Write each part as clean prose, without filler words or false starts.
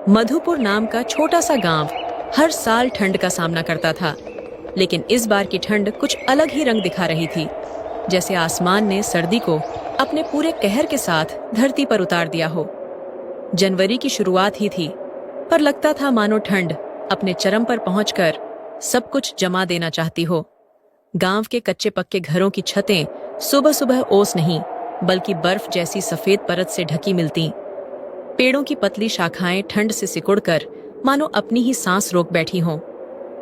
मधुपुर नाम का छोटा सा गांव हर साल ठंड का सामना करता था, लेकिन इस बार की ठंड कुछ अलग ही रंग दिखा रही थी। जैसे आसमान ने सर्दी को अपने पूरे कहर के साथ धरती पर उतार दिया हो। जनवरी की शुरुआत ही थी, पर लगता था मानो ठंड अपने चरम पर पहुंचकर सब कुछ जमा देना चाहती हो। गांव के कच्चे पक्के घरों की छतें सुबह सुबह ओस नहीं बल्कि बर्फ जैसी सफेद परत से ढकी मिलती। पेड़ों की पतली शाखाएं ठंड से सिकुड़कर मानो अपनी ही सांस रोक बैठी हों।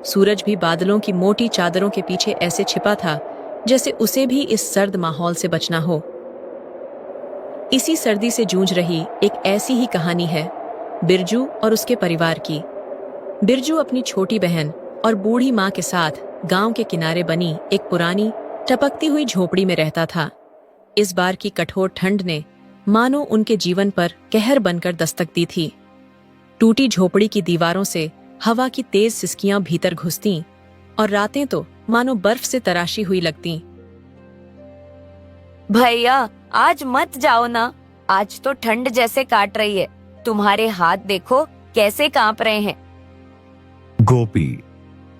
सूरज भी बादलों की मोटी चादरों के पीछे ऐसे छिपा था जैसे उसे भी इस सर्द माहौल से बचना हो। इसी सर्दी से जूझ रही एक ऐसी ही कहानी है बिरजू और उसके परिवार की। बिरजू अपनी छोटी बहन और बूढ़ी माँ के साथ गांव के किनारे बनी एक पुरानी टपकती हुई झोपड़ी में रहता था। इस बार की कठोर ठंड ने मानो उनके जीवन पर कहर बनकर दस्तक दी थी। टूटी झोपड़ी की दीवारों से हवा की तेज सिसकियां भीतर घुसतीं और रातें तो मानो बर्फ से तराशी हुई लगतीं। भैया आज मत जाओ ना, आज तो ठंड जैसे काट रही है। तुम्हारे हाथ देखो कैसे कांप रहे हैं। गोपी,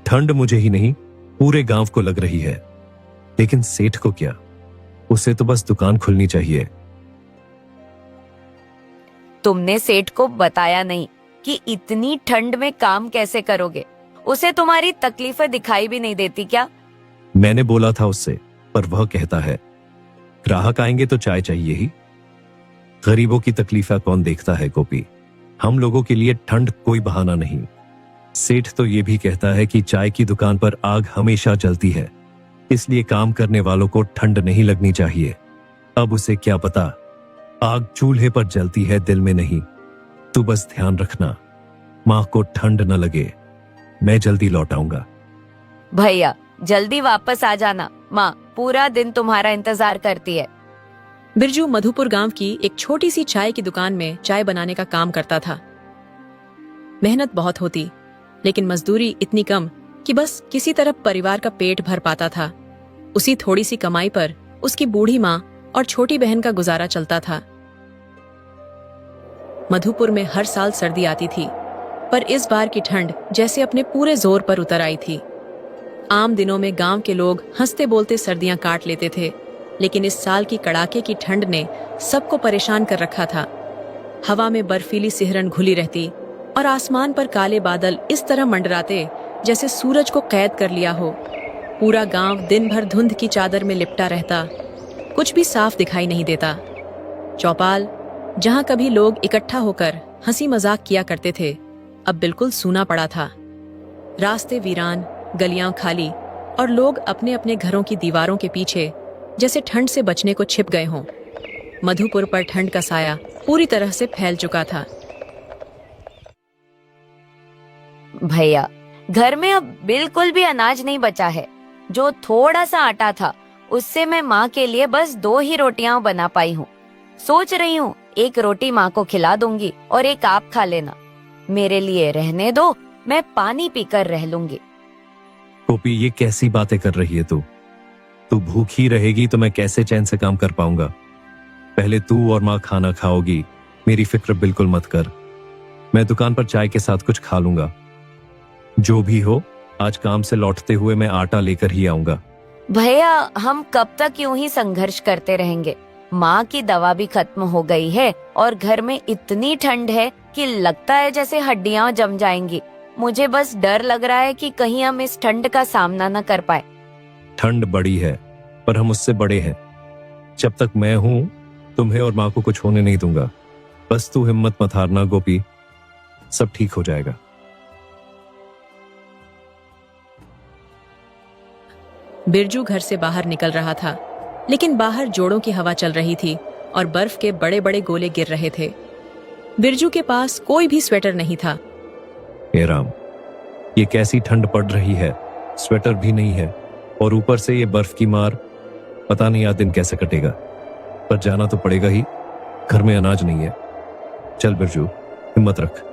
ठंड मुझे ही नहीं पूरे गांव को लग रही है, लेकिन सेठ को क्या? उसे तो बस दुकान खुलनी चाहिए। तुमने सेठ को बताया नहीं कि इतनी ठंड में काम कैसे करोगे? उसे तुम्हारी तकलीफें दिखाई भी नहीं देती क्या? मैंने बोला था उससे, पर वह कहता है ग्राहक आएंगे तो चाय चाहिए ही। गरीबों की तकलीफें कौन देखता है गोपी? हम लोगों के लिए ठंड कोई बहाना नहीं। सेठ तो ये भी कहता है कि चाय की दुकान पर आग हमेशा जलती है, इसलिए काम करने वालों को ठंड नहीं लगनी चाहिए। अब उसे क्या पता, आग चूल्हे पर जलती है, दिल में नहीं। तू बस ध्यान रखना, माँ को ठंड न लगे। मैं जल्दी लौट आऊंगा। भैया जल्दी वापस आ जाना, माँ पूरा दिन तुम्हारा इंतजार करती है। बिरजू मधुपुर गांव की एक छोटी सी चाय की दुकान में चाय बनाने का काम करता था। मेहनत बहुत होती, लेकिन मजदूरी इतनी कम कि बस किसी तरह परिवार का पेट भर पाता था। उसी थोड़ी सी कमाई पर उसकी बूढ़ी माँ और छोटी बहन का गुजारा चलता था। मधुपुर में हर साल सर्दी आती थी, पर इस बार की ठंड जैसे अपने पूरे जोर पर उतर आई थी। आम दिनों में गांव के लोग हंसते बोलते सर्दियां काट लेते थे, लेकिन इस साल की कड़ाके की ठंड ने सबको परेशान कर रखा था। हवा में बर्फीली सिहरन घुली रहती और आसमान पर काले बादल इस तरह मंडराते जैसे सूरज को कैद कर लिया हो। पूरा गांव दिन भर धुंध की चादर में लिपटा रहता, कुछ भी साफ दिखाई नहीं देता। चौपाल, जहां कभी लोग इकट्ठा होकर हंसी मजाक किया करते थे, अब बिल्कुल सूना पड़ा था। रास्ते वीरान, गलियां खाली और लोग अपने अपने घरों की दीवारों के पीछे जैसे ठंड से बचने को छिप गए हों। मधुपुर पर ठंड का साया पूरी तरह से फैल चुका था। भैया घर में अब बिल्कुल भी अनाज नहीं बचा है। जो थोड़ा सा आटा था उससे मैं माँ के लिए बस 2 ही रोटियां बना पाई हूँ। सोच रही हूँ एक रोटी माँ को खिला दूंगी और एक आप खा लेना। मेरे लिए रहने दो, मैं पानी पीकर रह लूंगी। गोपी, ये कैसी बातें कर रही है तू? तू भूखी रहेगी तो मैं कैसे चैन से काम कर पाऊंगा? पहले तू और माँ खाना खाओगी, मेरी फिक्र बिल्कुल मत कर। मैं दुकान पर चाय के साथ कुछ खा लूंगा। जो भी हो, आज काम से लौटते हुए मैं आटा लेकर ही आऊंगा। भैया हम कब तक यूं ही संघर्ष करते रहेंगे? माँ की दवा भी खत्म हो गई है और घर में इतनी ठंड है कि लगता है जैसे हड्डियां जम जाएंगी। मुझे बस डर लग रहा है कि कहीं हम इस ठंड का सामना न कर पाए। ठंड बड़ी है, पर हम उससे बड़े हैं। जब तक मैं हूं, तुम्हें और माँ को कुछ होने नहीं दूंगा। बस तू हिम्मत मत हारना गोपी, सब ठीक हो जाएगा। बिरजू घर से बाहर निकल रहा था, लेकिन बाहर जोड़ों की हवा चल रही थी और बर्फ के बड़े बड़े गोले गिर रहे थे। बिरजू के पास कोई भी स्वेटर नहीं था। हे राम, ये कैसी ठंड पड़ रही है, स्वेटर भी नहीं है और ऊपर से ये बर्फ की मार। पता नहीं आज दिन कैसे कटेगा, पर जाना तो पड़ेगा ही। घर में अनाज नहीं है। चल बिरजू, हिम्मत रख।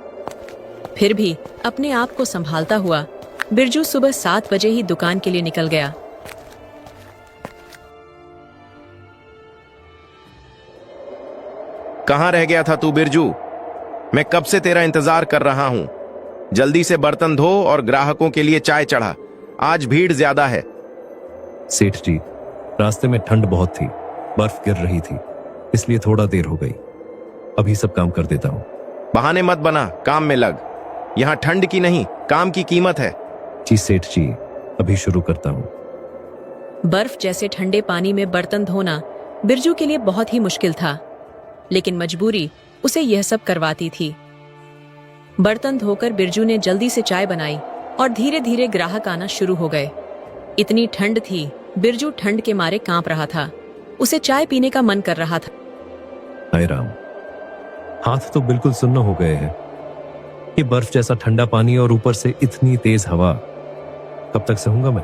फिर भी अपने आप को संभालता हुआ बिरजू सुबह 7 बजे ही दुकान के लिए निकल गया। कहाँ रह गया था तू बिरजू? मैं कब से तेरा इंतजार कर रहा हूं। जल्दी से बर्तन धो और ग्राहकों के लिए चाय चढ़ा, आज भीड़ ज्यादा है। सेठ जी, रास्ते में ठंड बहुत थी, बर्फ गिर रही थी, इसलिए थोड़ा देर हो गई। अभी सब काम कर देता हूँ। बहाने मत बना, काम में लग। यहाँ ठंड की नहीं, काम की कीमत है। जी सेठ जी, अभी शुरू करता हूँ। बर्फ जैसे ठंडे पानी में बर्तन धोना बिरजू के लिए बहुत ही मुश्किल था, लेकिन मजबूरी उसे यह सब करवाती थी। बर्तन धोकर बिरजू ने जल्दी से चाय बनाई और धीरे धीरे ग्राहक आना शुरू हो गए। इतनी ठंड थी, बिरजू ठंड के मारे कांप रहा था। उसे चाय पीने का मन कर रहा था। हाय राम, हाथ तो बिल्कुल सुन्न हो गए हैं। ये बर्फ जैसा ठंडा पानी और ऊपर से इतनी तेज हवा, कब तक सहूंगा मैं?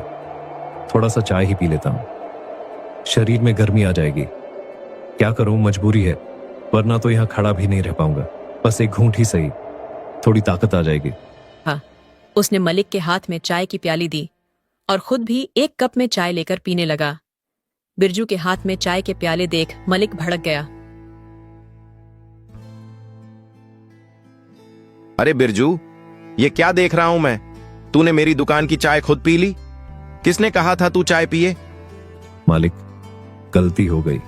थोड़ा सा चाय ही पी लेता हूं, शरीर में गर्मी आ जाएगी। क्या करूं, मजबूरी है, वरना तो यहां खड़ा भी नहीं रह पाऊंगा। बस एक घूंट ही सही, थोड़ी ताकत आ जाएगी। हाँ, उसने मलिक के हाथ में चाय की प्याली दी और खुद भी एक कप में चाय लेकर पीने लगा। बिरजू के हाथ में चाय के प्याले देख मलिक भड़क गया। अरे बिरजू, ये क्या देख रहा हूं मैं? तूने मेरी दुकान की चाय खुद पी ली? किसने कहा था तू चाय पिए? मालिक, गलती हो गई,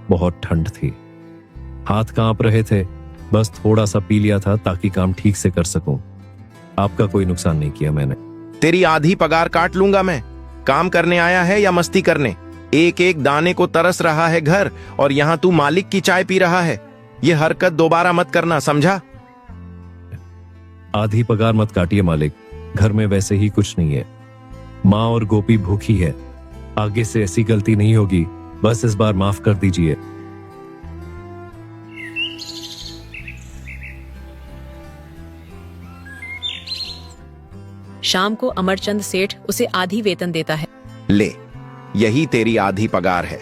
बहुत ठंड थी, हाथ कांप रहे थे, बस थोड़ा सा पी लिया था ताकि काम ठीक से कर सकूं। आपका कोई नुकसान नहीं किया मैंने। तेरी आधी पगार काट लूंगा मैं। काम करने आया है या मस्ती करने? एक एक दाने को तरस रहा है घर, और यहां तू मालिक की चाय पी रहा है। ये हरकत दोबारा मत करना, समझा? आधी पगार मत काटिए मालिक, घर में वैसे ही कुछ नहीं है। माँ और गोपी भूखी है, आगे से ऐसी गलती नहीं होगी, बस इस बार माफ कर दीजिए। शाम को अमरचंद सेठ उसे आधी वेतन देता है। ले, यही तेरी आधी पगार है,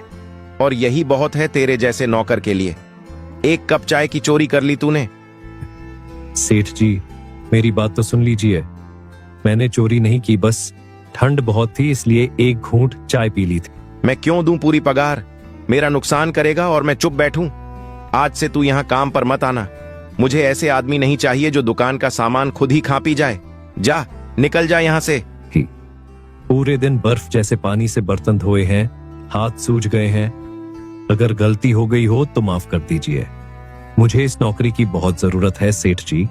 और यही बहुत है तेरे जैसे नौकर के लिए। एक कप चाय की चोरी कर ली तूने। सेठ जी, मेरी बात तो सुन लीजिए। मैंने चोरी नहीं की, बस ठंड बहुत थी इसलिए एक घूंट चाय पी ली थी। मैं क्यों दूं पूरी पगार? मेरा नुकसान करेगा और मैं चुप बैठूं? आज से तू यहाँ काम पर मत आना। मुझे ऐसे आदमी नहीं चाहिए जो दुकान का सामान खुद ही खा पी जाए। जा, निकल जा यहाँ से। पूरे दिन बर्फ जैसे पानी से बर्तन धोए हैं, हाथ सूज गए हैं। अगर गलती हो गई हो तो माफ कर दीजिए। मुझे इस नौकरी की बहुत जरूरत है सेठ जी।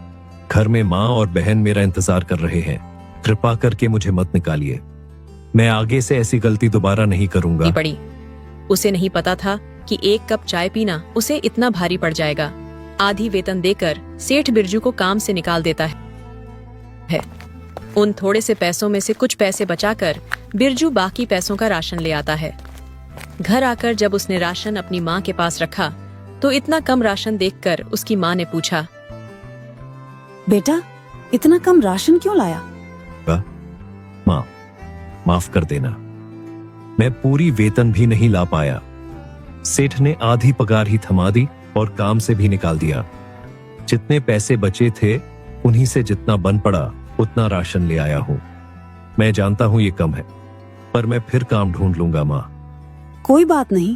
घर में माँ और बहन मेरा इंतजार कर रहे हैं, कृपा करके मुझे मत निकालिए। मैं आगे से ऐसी गलती दोबारा नहीं करूंगा। पड़ी, उसे नहीं पता था कि एक कप चाय पीना उसे इतना भारी पड़ जाएगा। आधी वेतन देकर सेठ बिरजू को काम से निकाल देता है। उन थोड़े से पैसों में से कुछ पैसे बचाकर बिरजू बाकी पैसों का राशन ले आता है। घर आकर जब उसने राशन अपनी माँ के पास रखा तो इतना कम राशन देखकर उसकी माँ ने पूछा, बेटा, इतना कम राशन क्यों लाया? माँ, माफ कर देना, मैं पूरी वेतन भी नहीं ला पाया। सेठ ने आधी पगार ही थमा दी और काम से भी निकाल दिया। जितने पैसे बचे थे उन्हीं से जितना बन पड़ा उतना राशन ले आया हूँ। मैं जानता हूँ ये कम है, पर मैं फिर काम ढूंढ लूंगा माँ। कोई बात नहीं,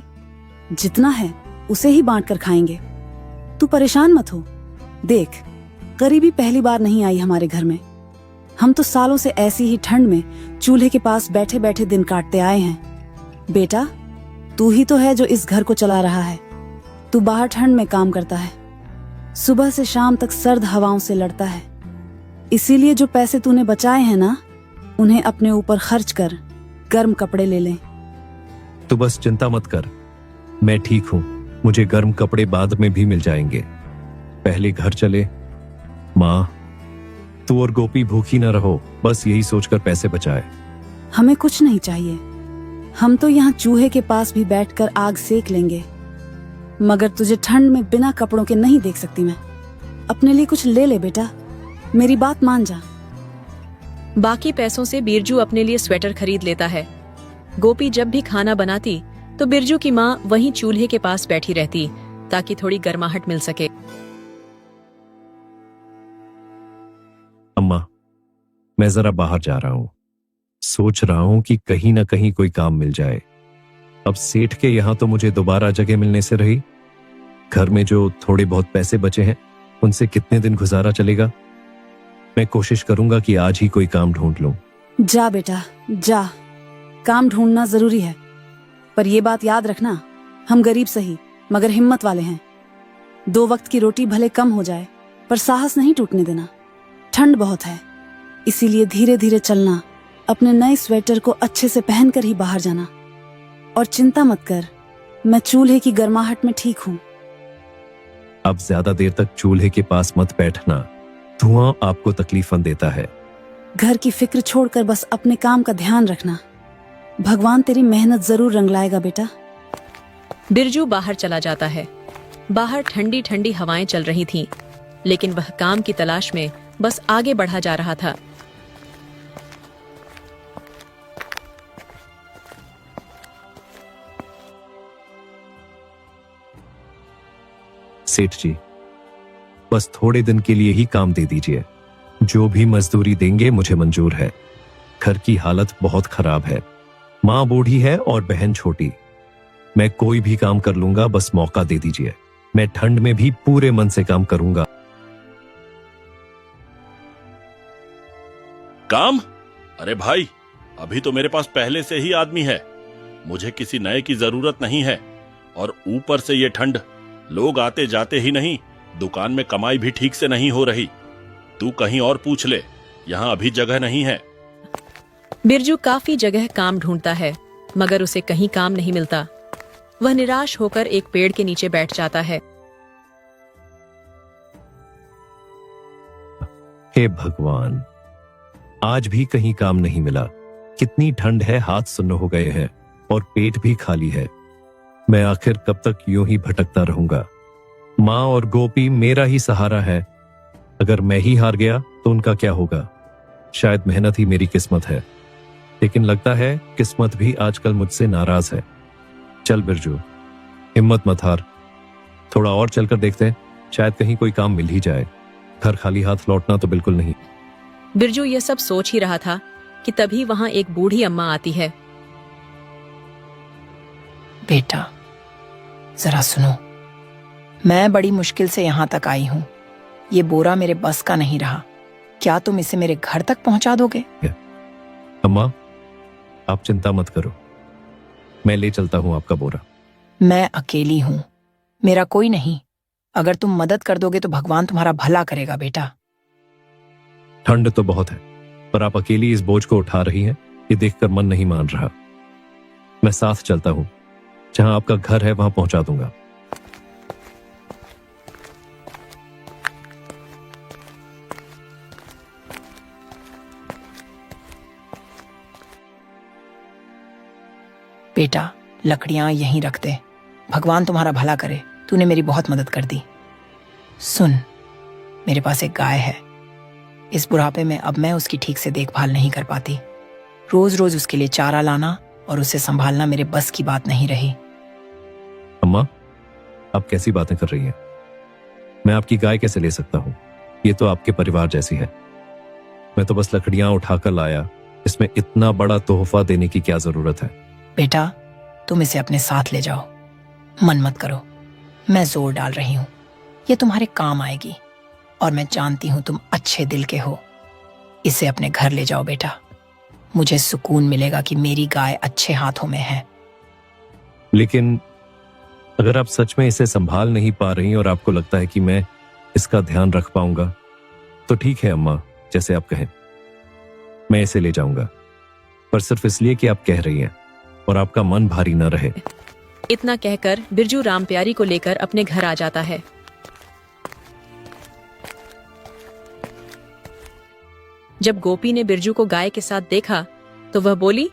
जितना है उसे ही बांट कर खाएंगे। तू परेशान मत हो। देख, गरीबी पहली बार नहीं आई हमारे घर में। हम तो सालों से ऐसी ही ठंड में चूल्हे के पास बैठे बैठे दिन काटते आए हैं। बेटा, तू ही तो है जो इस घर को चला रहा है। तू बाहर ठंड में काम करता है, सुबह से शाम तक सर्द हवाओं से लड़ता है। इसीलिए जो पैसे तूने बचाए हैं ना, उन्हें अपने ऊपर खर्च कर गर्म कपड़े ले ले। तू बस चिंता मत कर, मैं ठीक हूँ। मुझे गर्म कपड़े बाद में भी मिल जाएंगे। पहले घर चले। माँ, तू और गोपी भूखी न रहो, बस यही सोचकर पैसे बचाए। हमें कुछ नहीं चाहिए, हम तो यहाँ चूहे के पास भी बैठकर आग सेक लेंगे। मगर तुझे ठंड में बिना कपड़ों के नहीं देख सकती मैं। अपने लिए कुछ ले ले बेटा, मेरी बात मान जा। बाकी पैसों से बिरजू अपने लिए स्वेटर खरीद लेता है। गोपी जब भी खाना बनाती तो बिरजू की माँ वहीं चूल्हे के पास बैठी रहती ताकि थोड़ी गर्माहट मिल सके। अम्मा, मैं जरा बाहर जा रहा हूँ। सोच रहा हूँ कि कहीं ना कहीं कोई काम मिल जाए। अब सेठ के यहाँ तो मुझे दोबारा जगह मिलने से रही। घर में जो थोड़े बहुत पैसे बचे हैं उनसे कितने दिन गुजारा चलेगा? मैं कोशिश करूंगा कि आज ही कोई काम ढूंढ लूं। जा बेटा जा, काम ढूंढना जरूरी है, पर ये बात याद रखना, हम गरीब सही मगर हिम्मत वाले हैं। 2 वक्त की रोटी भले कम हो जाए पर साहस नहीं टूटने देना। ठंड बहुत है, इसीलिए धीरे धीरे चलना, अपने नए स्वेटर को अच्छे से पहनकर ही बाहर जाना। और चिंता मत कर, मैं चूल्हे की गर्माहट में ठीक हूँ। अब ज्यादा देर तक चूल्हे के पास मत बैठना, धुआं आपको तकलीफ देता है। घर की फिक्र छोड़कर बस अपने काम का ध्यान रखना। भगवान तेरी मेहनत जरूर रंग लाएगा बेटा। बिरजू बाहर चला जाता है। बाहर ठंडी ठंडी हवाएं चल रही थीं, लेकिन वह काम की तलाश में बस आगे बढ़ा जा रहा था। सेठ जी, बस थोड़े दिन के लिए ही काम दे दीजिए। जो भी मजदूरी देंगे मुझे मंजूर है। घर की हालत बहुत खराब है, माँ बूढ़ी है और बहन छोटी। मैं कोई भी काम कर लूंगा, बस मौका दे दीजिए। मैं ठंड में भी पूरे मन से काम करूंगा। काम? अरे भाई, अभी तो मेरे पास पहले से ही आदमी है, मुझे किसी नए की जरूरत नहीं है। और ऊपर से ये ठंड, लोग आते जाते ही नहीं, दुकान में कमाई भी ठीक से नहीं हो रही। तू कहीं और पूछ ले, यहाँ अभी जगह नहीं है। बिरजू काफी जगह काम ढूंढता है, मगर उसे कहीं काम नहीं मिलता। वह निराश होकर एक पेड़ के नीचे बैठ जाता है। हे भगवान, आज भी कहीं काम नहीं मिला। कितनी ठंड है, हाथ सुन्न हो गए हैं और पेट भी खाली है। मैं आखिर कब तक यूं ही भटकता रहूंगा? माँ और गोपी मेरा ही सहारा है। अगर मैं ही हार गया तो उनका क्या होगा? शायद मेहनत ही मेरी किस्मत है, लेकिन लगता है किस्मत भी आजकल मुझसे नाराज है। चल बिरजू, हिम्मत मत हार, थोड़ा और चलकर देखते हैं, शायद कहीं कोई काम मिल ही जाए। घर खाली हाथ लौटना तो बिल्कुल नहीं। बिरजू यह सब सोच ही रहा था कि तभी वहां एक बूढ़ी अम्मा आती है। बेटा जरा सुनो, मैं बड़ी मुश्किल से यहाँ तक आई हूँ। ये बोरा मेरे बस का नहीं रहा, क्या तुम इसे मेरे घर तक पहुंचा दोगे? अम्मा, आप चिंता मत करो, मैं ले चलता हूँ आपका बोरा। मैं अकेली हूँ, मेरा कोई नहीं। अगर तुम मदद कर दोगे तो भगवान तुम्हारा भला करेगा बेटा। ठंड तो बहुत है, पर आप अकेली इस बोझ को उठा रही हैं, ये देखकर मन नहीं मान रहा। मैं साथ चलता हूँ, जहां आपका घर है वहां पहुंचा दूंगा। बेटा लकड़ियां यहीं रख दे, भगवान तुम्हारा भला करे। तूने मेरी बहुत मदद कर दी। सुन, मेरे पास एक गाय है। इस बुढ़ापे में अब मैं उसकी ठीक से देखभाल नहीं कर पाती। रोज रोज उसके लिए चारा लाना और उसे संभालना मेरे बस की बात नहीं रही। अम्मा, आप कैसी बातें कर रही हैं? मैं आपकी गाय कैसे ले सकता हूं? ये तो आपके परिवार जैसी है। मैं तो बस लकड़ियां उठाकर लाया, इसमें इतना बड़ा तोहफा देने की क्या जरूरत है? बेटा तुम इसे अपने साथ ले जाओ, मन मत करो। मैं जोर डाल रही हूँ, ये तुम्हारे काम आएगी और मैं जानती हूँ तुम अच्छे दिल के हो। इसे अपने घर ले जाओ बेटा, मुझे सुकून मिलेगा कि मेरी गाय अच्छे हाथों में है। लेकिन अगर आप सच में इसे संभाल नहीं पा रही और आपको लगता है कि मैं इसका ध्यान रख पाऊंगा, तो ठीक है अम्मा, जैसे आप कहें। मैं इसे ले जाऊंगा, पर सिर्फ इसलिए कि आप कह रही हैं और आपका मन भारी न रहे। इतना कहकर बिरजू रामप्यारी को लेकर अपने घर आ जाता है। जब गोपी ने बिरजू को गाय के साथ देखा तो वह बोली,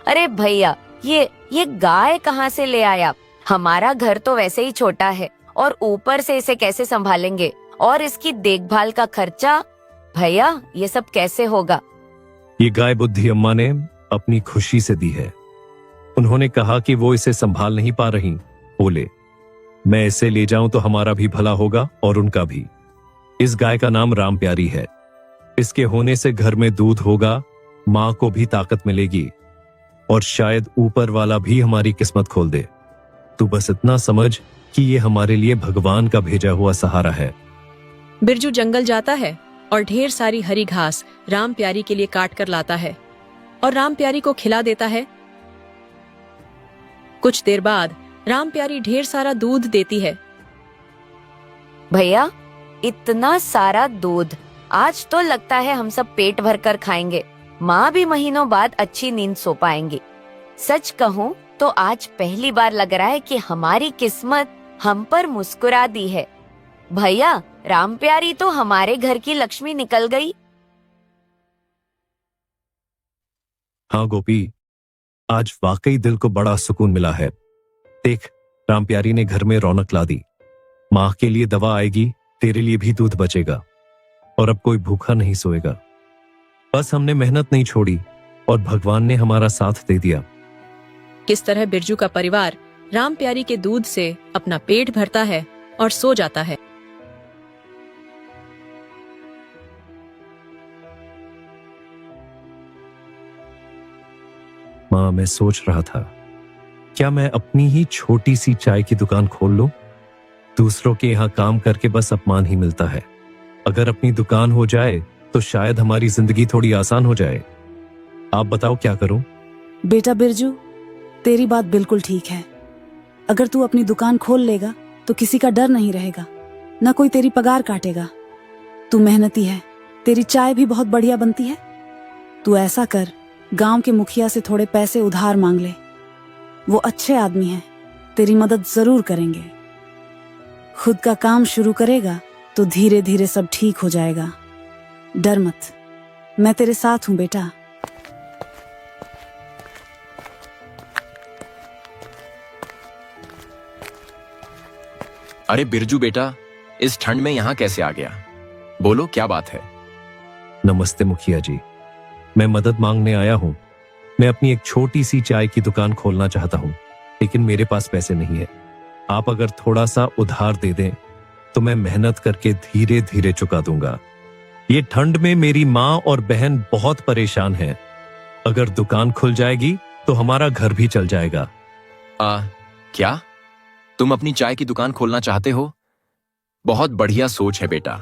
अरे भैया, ये गाय कहाँ से ले आया? हमारा घर तो वैसे ही छोटा है और ऊपर से इसे कैसे संभालेंगे? और इसकी देखभाल का खर्चा? भैया ये सब कैसे होगा? ये गाय बुद्धि अम्मा ने अपनी खुशी से दी है। उन्होंने कहा कि वो इसे संभाल नहीं पा रही। बोले, मैं इसे ले जाऊं तो हमारा भी भला होगा और उनका भी। इस गाय का नाम रामप्यारी है। इसके होने से घर में दूध होगा, माँ को भी ताकत मिलेगी और शायद ऊपर वाला भी हमारी किस्मत खोल दे। तू बस इतना समझ कि ये हमारे लिए भगवान का भेजा हुआ सहारा है। बिरजू जंगल जाता है और ढेर सारी हरी घास राम प्यारी के लिए काट कर लाता है और राम प्यारी को खिला देता है। कुछ देर बाद राम प्यारी ढेर सारा दूध देती है। भैया, इतना सारा दूध, आज तो लगता है हम सब पेट भर कर खाएंगे। माँ भी महीनों बाद अच्छी नींद सो पाएंगी। सच कहूँ तो आज पहली बार लग रहा है कि हमारी किस्मत हम पर मुस्कुरा दी है। भैया, राम प्यारी तो हमारे घर की लक्ष्मी निकल गई। हाँ गोपी, आज वाकई दिल को बड़ा सुकून मिला है। देख, राम प्यारी ने घर में रौनक ला दी। माँ के लिए दवा आएगी, तेरे लिए भी दूध बचेगा और अब कोई भूखा नहीं सोएगा। बस हमने मेहनत नहीं छोड़ी और भगवान ने हमारा साथ दे दिया। किस तरह बिरजू का परिवार राम प्यारी के दूध से अपना पेट भरता है और सो जाता है। माँ, मैं सोच रहा था, क्या मैं अपनी ही छोटी सी चाय की दुकान खोल लूं? दूसरों के यहाँ काम करके बस अपमान ही मिलता है। अगर अपनी दुकान हो जाए तो शायद हमारी जिंदगी थोड़ी आसान हो जाए। आप बताओ क्या करूं? बेटा बिरजू, तेरी बात बिल्कुल ठीक है। अगर तू अपनी दुकान खोल लेगा तो किसी का डर नहीं रहेगा, न कोई तेरी पगार काटेगा। तू मेहनती है, तेरी चाय भी बहुत बढ़िया बनती है। तू ऐसा कर, गांव के मुखिया से थोड़े पैसे उधार मांग ले। वो अच्छे आदमी हैं, तेरी मदद जरूर करेंगे। खुद का काम शुरू करेगा तो धीरे धीरे सब ठीक हो जाएगा। डर मत, मैं तेरे साथ हूं बेटा। अरे बिरजू बेटा, इस ठंड में यहाँ कैसे आ गया? बोलो, क्या बात है? नमस्ते मुखिया जी, मैं मदद मांगने आया हूँ। मैं अपनी एक छोटी सी चाय की दुकान खोलना चाहता हूँ, लेकिन मेरे पास पैसे नहीं है। आप अगर थोड़ा सा उधार दे दें तो मैं मेहनत करके धीरे धीरे चुका दूंगा। ये ठंड में मेरी माँ और बहन बहुत परेशान हैं। अगर दुकान खुल जाएगी तो हमारा घर भी चल जाएगा। क्या तुम अपनी चाय की दुकान खोलना चाहते हो? बहुत बढ़िया सोच है बेटा।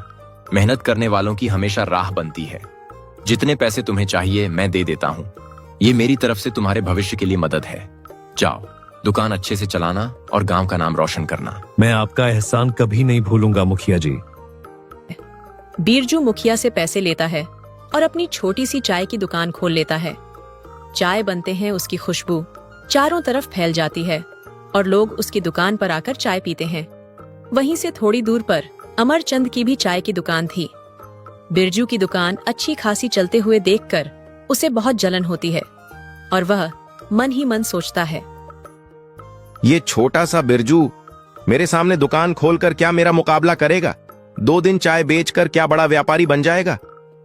मेहनत करने वालों की हमेशा राह बनती है। जितने पैसे तुम्हें चाहिए मैं दे देता हूँ। ये मेरी तरफ से तुम्हारे भविष्य के लिए मदद है। जाओ, दुकान अच्छे से चलाना और गांव का नाम रोशन करना। मैं आपका एहसान कभी नहीं भूलूंगा मुखिया जी। बिरजू मुखिया से पैसे लेता है और अपनी छोटी सी चाय की दुकान खोल लेता है। चाय बनते हैं उसकी खुशबू चारों तरफ फैल जाती है और लोग उसकी दुकान पर आकर चाय पीते हैं। वहीं से थोड़ी दूर पर अमरचंद की भी चाय की दुकान थी। बिरजू की दुकान अच्छी खासी चलते हुए देखकर उसे बहुत जलन होती है और वह मन ही मन सोचता है, ये छोटा सा बिरजू मेरे सामने दुकान खोलकर क्या मेरा मुकाबला करेगा? 2 दिन चाय बेचकर क्या बड़ा व्यापारी बन जाएगा?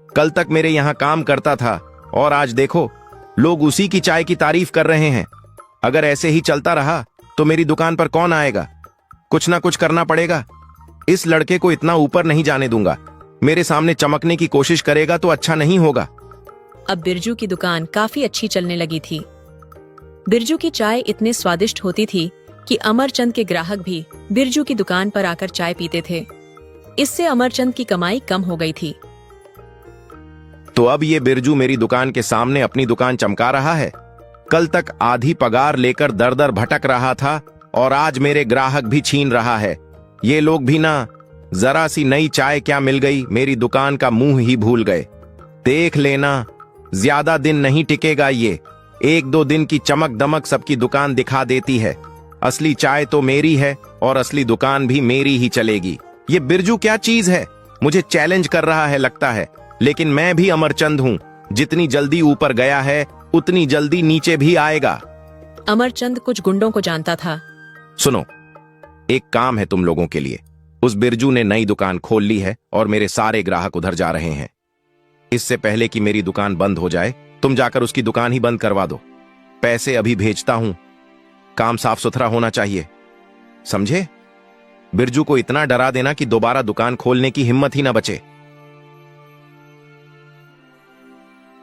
कल तक मेरे यहाँ काम करता था और आज देखो, लोग उसी की चाय की तारीफ कर रहे हैं। अगर ऐसे ही चलता रहा तो मेरी दुकान पर कौन आएगा? कुछ ना कुछ करना पड़ेगा। इस लड़के को इतना ऊपर नहीं जाने दूंगा। मेरे सामने चमकने की कोशिश करेगा तो अच्छा नहीं होगा। अब बिरजू की दुकान काफी अच्छी चलने लगी थी। बिरजू की चाय इतने स्वादिष्ट होती थी कि अमरचंद के ग्राहक भी बिरजू की दुकान पर आकर चाय पीते थे। इससे अमरचंद की कमाई कम हो गई थी। तो अब ये बिरजू मेरी दुकान के सामने अपनी दुकान चमका रहा है। कल तक आधी पगार लेकर दर दर भटक रहा था और आज मेरे ग्राहक भी छीन रहा है। ये लोग भी ना, जरा सी नई चाय क्या मिल गई, मेरी दुकान का मुंह ही भूल गए। देख लेना, ज्यादा दिन नहीं टिकेगा ये। 1-2 दिन की चमक दमक सबकी दुकान दिखा देती है। असली चाय तो मेरी है और असली दुकान भी मेरी ही चलेगी। ये बिरजू क्या चीज है? मुझे चैलेंज कर रहा है लगता है, लेकिन मैं भी अमरचंद हूँ। जितनी जल्दी ऊपर गया है उतनी जल्दी नीचे भी आएगा। अमरचंद कुछ गुंडों को जानता था। सुनो, एक काम है तुम लोगों के लिए। उस बिरजू ने नई दुकान खोल ली है और मेरे सारे ग्राहक उधर जा रहे हैं। इससे पहले कि मेरी दुकान बंद हो जाए, तुम जाकर उसकी दुकान ही बंद करवा दो। पैसे अभी भेजता हूं। काम साफ सुथरा होना चाहिए, समझे? बिरजू को इतना डरा देना कि दोबारा दुकान खोलने की हिम्मत ही ना बचे।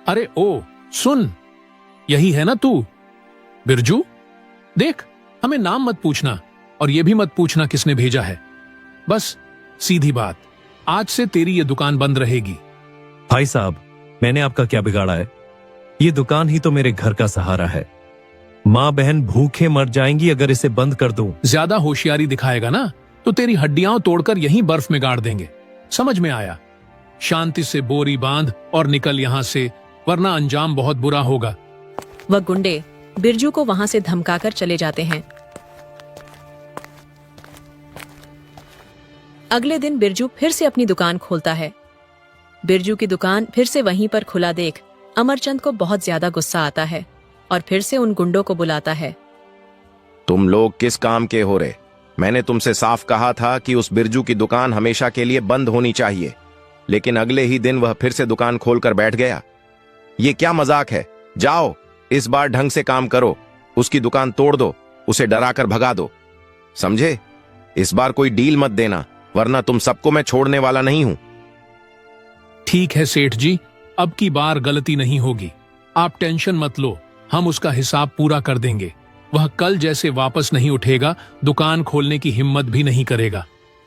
अरे ओ सुन, यही है ना तू बिरजू? देख, हमें नाम मत पूछना और ये भी मत पूछना किसने भेजा है। बस सीधी बात, आज से तेरी ये दुकान बंद रहेगी। भाई साहब, मैंने आपका क्या बिगाड़ा है? ये दुकान ही तो मेरे घर का सहारा है। माँ बहन भूखे मर जाएंगी अगर इसे बंद कर दूं। ज्यादा होशियारी दिखाएगा ना तो तेरी हड्डियां तोड़कर यहीं बर्फ में गाड़ देंगे। समझ में आया? शांति से बोरी बांध और निकल यहां से, वरना अंजाम बहुत बुरा होगा। वह गुंडे बिरजू को वहां से धमकाकर चले जाते हैं। अगले दिन बिरजू फिर से अपनी दुकान खोलता है। बिरजू की दुकान फिर से वहीं पर खुला देख अमरचंद को बहुत ज्यादा गुस्सा आता है और फिर से उन गुंडों को बुलाता है। तुम लोग किस काम के हो रहे? मैंने तुमसे साफ कहा था कि उस बिरजू की दुकान हमेशा के लिए बंद होनी चाहिए, लेकिन अगले ही दिन वह फिर से दुकान खोलकर बैठ गया। ये क्या मजाक है? जाओ, इस बार ढंग से काम करो, उसकी दुकान तोड़ दो, उसे डराकर भगा दो, समझे? इस बार कोई डील मत देना, वरना तुम सबको मैं छोड़ने वाला नहीं हूं। ठीक है सेठ जी, अब की बार गलती नहीं होगी। आप टेंशन मत लो, हम उसका हिसाब पूरा कर देंगे। वह कल जैसे वापस नहीं उठेगा, दुकान खोलने की हिम्मत भी नहीं करेगा।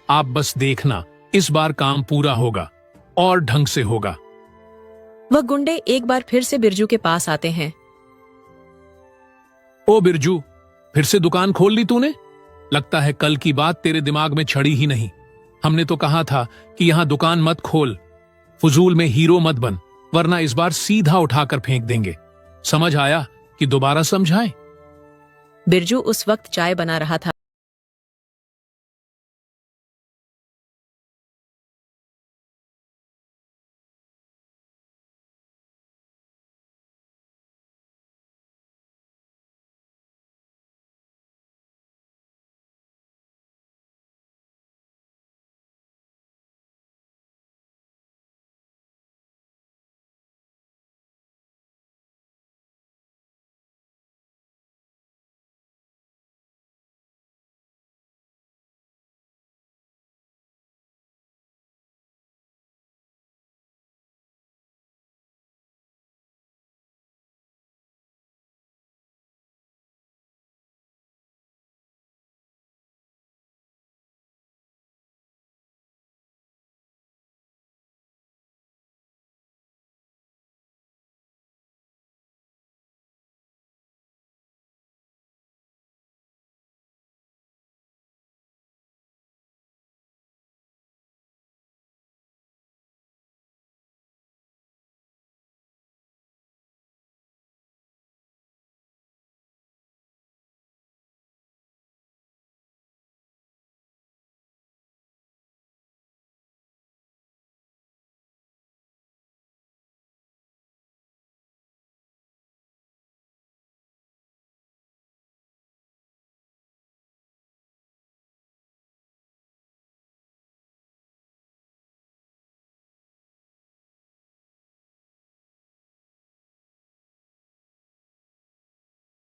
आप बस देखना, इस बार काम पूरा होगा और ढंग से होगा। वह गुंडे एक बार फिर से बिरजू के पास आते हैं। ओ बिरजू, फिर से दुकान खोल ली तूने? लगता है कल की बात तेरे दिमाग में चढ़ी ही नहीं। हमने तो कहा था कि यहां दुकान मत खोल, फजूल में हीरो मत बन, वरना इस बार सीधा उठाकर फेंक देंगे। समझ आया कि दोबारा समझाएं? बिरजू उस वक्त चाय बना रहा था।